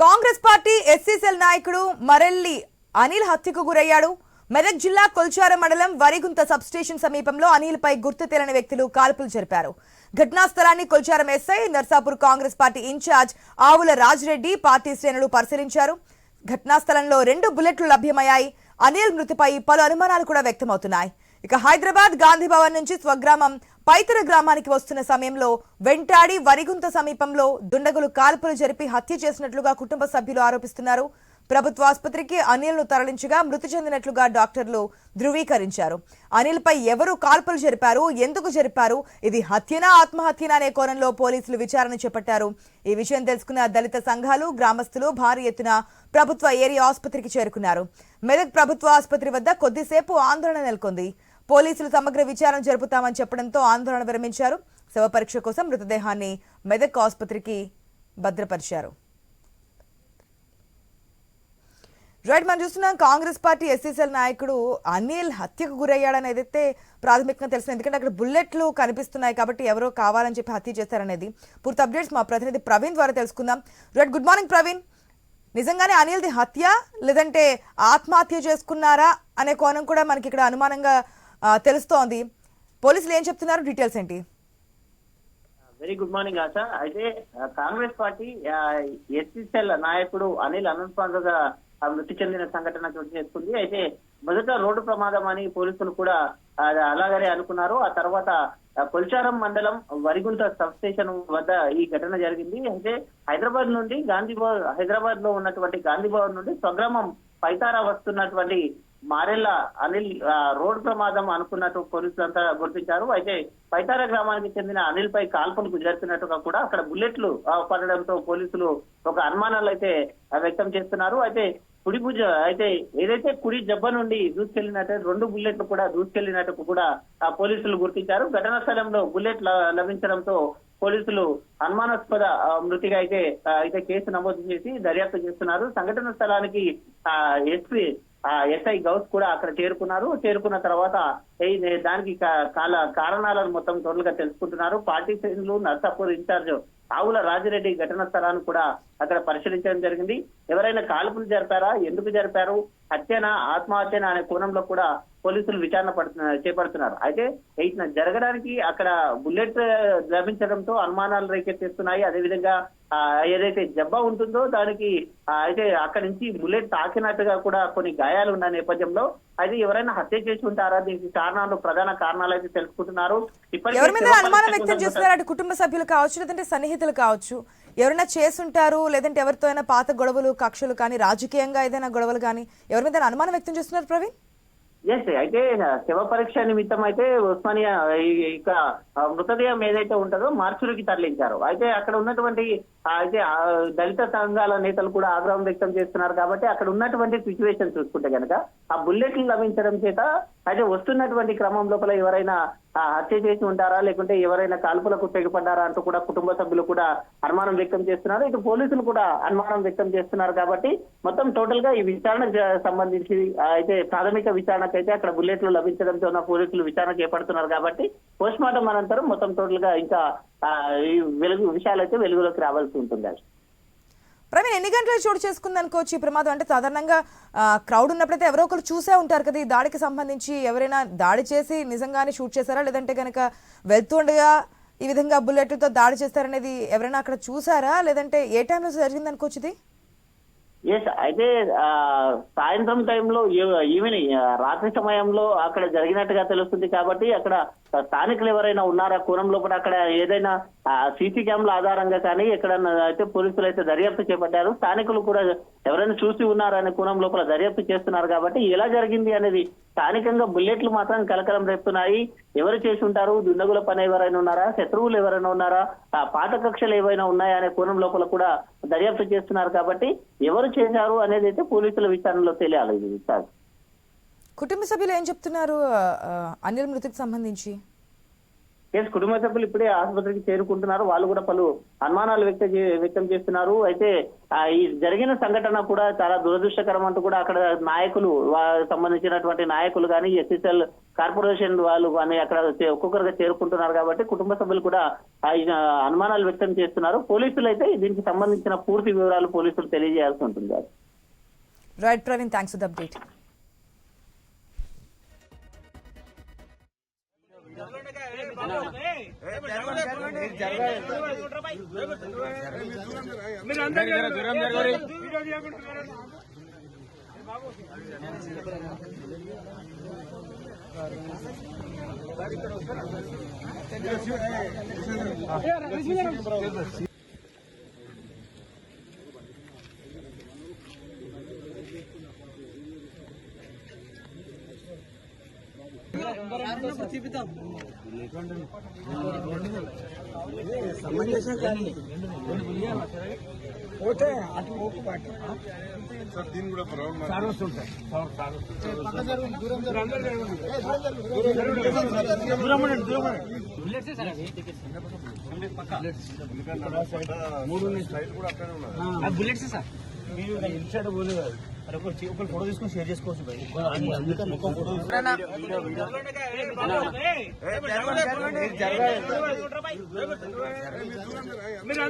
Congress party SC cell నాయకుడు మరెల్లి అనిల్ హత్యకు గురయ్యాడు. మెదక్ జిల్లా కొల్చారం మండలం వరిగుంత సబ్స్టేషన్ సమీపంలో అనిల్ పై గుర్తు తెలియని వ్యక్తులు కాల్పులు జరిపారు. ఘటనా స్థలాన్ని Kolcharam SI Narsapur Congress party incharge Avula Rajireddy party శ్రేణులు పరిశీలించారు. ఘటనా స్థలంలో 2 బుల్లెట్లు లభ్యమయ్యాయి. అనిల్ మృతిపై పలు అనుమానాలు కూడా వ్యక్తమవుతున్నాయి. ఇక హైదరాబాద్ గాంధీ భవన్ నుంచి స్వగ్రామం పైతర గ్రామానికి వస్తున్న సమయంలో వెంటాడి వరిగుంత సమీపంలో దుండగులు కాల్పులు జరిపి హత్య చేసినట్లుగా కుటుంబ సభ్యులు ఆరోపిస్తున్నారు. ప్రభుత్వ ఆసుపత్రికి అనిల్ ను తరలించగా మృతి చెందినట్లుగా డాక్టర్లు ధృవీకరించారు. అనిల్ పై ఎవరు కాల్పులు జరిపారు, ఎందుకు జరిపారు, ఇది హత్యనా ఆత్మహత్యనా అనే కోణంలో పోలీసులు విచారణ చేపట్టారు. ఈ విషయం తెలుసుకున్న దళిత సంఘాలు, గ్రామస్తులు భారీ ఎత్తున ప్రభుత్వ ఏరియా ఆసుపత్రికి చేరుకున్నారు. మెదక్ ప్రభుత్వ ఆసుపత్రి వద్ద కొద్దిసేపు ఆందోళన నెలకొంది. పోలీసులు సమగ్ర విచారణ జరుపుతామని చెప్పడంతో ఆందోళన విరమించారు. శవ పరీక్ష కోసం మృతదేహాన్ని మెదక్ ఆసుపత్రికి భద్రపరిచారు. రైట్, మనం చూస్తున్నాం కాంగ్రెస్ పార్టీ ఎస్సీసీఎల్ నాయకుడు అనిల్ హత్యకు గురయ్యాడని ఏదైతే ప్రాథమికంగా తెలిసింది. ఎందుకంటే అక్కడ బుల్లెట్లు కనిపిస్తున్నాయి కాబట్టి ఎవరో కావాలని చెప్పి హత్య చేశారనేది. పూర్తి అప్డేట్స్ మా ప్రతినిధి ప్రవీణ్ ద్వారా తెలుసుకుందాం. Right, good morning Praveen. నిజంగానే అనిల్ది హత్య లేదంటే ఆత్మహత్య చేసుకున్నారా అనే కోణం కూడా మనకి ఇక్కడ అనుమానంగా తెలుస్తోంది. పోలీసులు ఏం చెప్తున్నారు, డీటెయిల్స్ ఏంటి? వెరీ గుడ్ మార్నింగ్ ఆశ. అయితే కాంగ్రెస్ పార్టీ ఎస్సీసీఎల్ నాయకుడు అనిల్ అనంతగా మృతి చెందిన సంఘటన చోటు చేసుకుంది. అయితే మొదట రోడ్డు ప్రమాదం అని పోలీసులు కూడా అలాగనే అనుకున్నారు. ఆ తర్వాత కొల్చారం మండలం వరిగుంట సబ్ స్టేషన్ వద్ద ఈ ఘటన జరిగింది. అయితే హైదరాబాద్ నుండి హైదరాబాద్ లో ఉన్నటువంటి గాంధీ భవన్ నుండి స్వగ్రామం పైతారా వస్తున్నటువంటి మారెల్ల అనిల్ రోడ్ ప్రమాదం అనుకున్నట్టు పోలీసులు అంతా గుర్తించారు. అయితే పైతారా గ్రామానికి చెందిన అనిల్ పై కాల్పులు జరిపినట్టుగా కూడా అక్కడ బుల్లెట్లు పడడంతో పోలీసులు ఒక అనుమానాలు అయితే వ్యక్తం చేస్తున్నారు. అయితే ఏదైతే కుడి జబ్బ నుండి దూసుకెళ్లినట్టు 2 బుల్లెట్లు కూడా దూసుకెళ్లినట్టు కూడా పోలీసులు గుర్తించారు. ఘటనా స్థలంలో బుల్లెట్ లభించడంతో పోలీసులు అనుమానాస్పద మృతిగా అయితే కేసు నమోదు చేసి దర్యాప్తు చేస్తున్నారు. సంఘటన స్థలానికి ఎస్ఐ గౌస్ కూడా అక్కడ చేరుకున్న తర్వాత దానికి కారణాలను మొత్తం టోటల్ గా తెలుసుకుంటున్నారు. పార్టీ శ్రేణులు నర్సాపూర్ ఇన్ఛార్జ్ ఆవుల రాజిరెడ్డి ఘటనా స్థలాన్ని కూడా అక్కడ పరిశీలించడం జరిగింది. ఎవరైనా కాల్పులు జరిపారా, ఎందుకు జరిపారు, హత్యనా ఆత్మహత్యనా అనే కోణంలో కూడా పోలీసులు విచారణ చేపడుతున్నారు. అయితే జరగడానికి అక్కడ బుల్లెట్ లభించడంతో అనుమానాలు రేకెత్తిస్తున్నాయి. అదేవిధంగా ఏదైతే జబ్బా ఉంటుందో దానికి అయితే అక్కడి నుంచి బుల్లెట్ తాకినట్టుగా కూడా కొన్ని గాయాలు ఉన్న నేపథ్యంలో అయితే ఎవరైనా హత్య చేసి ఉంటారా, దీనికి ప్రధాన కారణాలు అయితే తెలుసుకుంటున్నారు. ఎవరి మీద అనుమానం వ్యక్తం చేస్తున్నారు? కుటుంబ సభ్యులు కావచ్చు, లేదంటే సన్నిహితులు కావచ్చు, ఎవరైనా చేసుంటారు, లేదంటే ఎవరితో అయినా పాత గొడవలు, కక్షలు కానీ, రాజకీయంగా ఏదైనా గొడవలు కానీ, ఎవరి మీద అనుమానం వ్యక్తం చేస్తున్నారు ప్రవీణ్? అయితే శవ పరీక్ష నిమిత్తం అయితే ఉస్మానియా ఇక మృతదేహం ఏదైతే ఉంటుందో మార్చురికి తరలించారు. అయితే అక్కడ ఉన్నటువంటి అయితే దళిత సంఘాల నేతలు కూడా ఆగ్రహం వ్యక్తం చేస్తున్నారు. కాబట్టి అక్కడ ఉన్నటువంటి సిచ్యువేషన్ చూసుకుంటే కనుక ఆ బుల్లెట్లు లభించడం చేత అయితే వస్తున్నటువంటి క్రమం లోపల ఎవరైనా హత్య చేసి ఉంటారా, లేకుంటే ఎవరైనా కాల్పులకు తెగపడ్డారా అంటూ కూడా కుటుంబ సభ్యులు కూడా అనుమానం వ్యక్తం చేస్తున్నారు. ఇటు పోలీసులు కూడా అనుమానం వ్యక్తం చేస్తున్నారు. కాబట్టి మొత్తం టోటల్ గా ఈ విచారణకు సంబంధించి అయితే ప్రాథమిక విచారణకైతే అక్కడ బుల్లెట్లు లభించడంతో పోలీసులు విచారణ చేపడుతున్నారు. కాబట్టి పోస్ట్ మార్టం అనంతరం మొత్తం టోటల్ గా ఇంకా ఈ విషయాలు అయితే వెలుగులోకి రావాల్సి ఉంటుంది. ప్రవీణ్, ఎన్ని గంటలు చోటు చేసుకుంది అనుకోవచ్చు ఈ ప్రమాదం? అంటే సాధారణంగా క్రౌడ్ ఉన్నప్పుడైతే ఎవరో ఒకరు చూసే ఉంటారు కదా. ఈ దాడికి సంబంధించి ఎవరైనా దాడి చేసి నిజంగానే షూట్ చేశారా, లేదంటే కనుక వెళ్తుండగా ఈ విధంగా బుల్లెట్లతో దాడి చేస్తారనేది ఎవరైనా అక్కడ చూసారా, లేదంటే ఏ టైంలో జరిగింది అనుకోవచ్చు ఇది? అయితే సాయంత్రం టైంలో ఈవినింగ్ రాత్రి సమయంలో అక్కడ జరిగినట్టుగా తెలుస్తుంది. కాబట్టి అక్కడ స్థానికులు ఎవరైనా ఉన్నారా కోణం లోపల అక్కడ ఏదైనా సీసీ క్యామ్ల ఆధారంగా కానీ ఎక్కడన్నా అయితే పోలీసులు అయితే దర్యాప్తు చేపట్టారు. స్థానికులు కూడా ఎవరైనా చూసి ఉన్నారనే కోణం లోపల దర్యాప్తు చేస్తున్నారు. కాబట్టి ఎలా జరిగింది అనేది స్థానికంగా బుల్లెట్లు మాత్రం కలకలం రేపుతున్నాయి. ఎవరు చేసి ఉంటారు, దుండగుల పని ఎవరైనా ఉన్నారా, శత్రువులు ఎవరైనా ఉన్నారా, పాత కక్షలు ఏవైనా ఉన్నాయా అనే కోణం లోపల కూడా దర్యాప్తు చేస్తున్నారు. కాబట్టి ఎవరు చేశారు అనేది అయితే పోలీసుల విచారణలో తెలియాలి. కుటుంబ సభ్యులు ఏం చెప్తున్నారు అనిల్ మృతికి సంబంధించి? కుటుంబ సభ్యులు ఇప్పుడే ఆసుపత్రికి చేరుకుంటున్నారు. వాళ్ళు కూడా పలు అనుమానాలు వ్యక్తం చేస్తున్నారు. అయితే ఈ జరిగిన సంఘటన కూడా చాలా దురదృష్టకరం అంటూ కూడా అక్కడ నాయకులు సంబంధించినటువంటి నాయకులు కానీ ఎస్ఎస్ఎల్ కార్పొరేషన్ వాళ్ళు కానీ అక్కడ ఒక్కొక్కరుగా చేరుకుంటున్నారు కాబట్టి కుటుంబ సభ్యులు కూడా అనుమానాలు వ్యక్తం చేస్తున్నారు. పోలీసులు అయితే దీనికి సంబంధించిన పూర్తి వివరాలు పోలీసులు తెలియజేయాల్సి ఉంటుంది. Right Praveen, thanks for the update. Sir దీన్ని కూడా సార్ వస్తుంటాయి. బుల్లెట్స్ సార్ మీరు ఇన్సైడ్ పోలేదు. ఒకరు ఫోటో తీసుకొని షేర్ చేసుకోవచ్చు. మీరు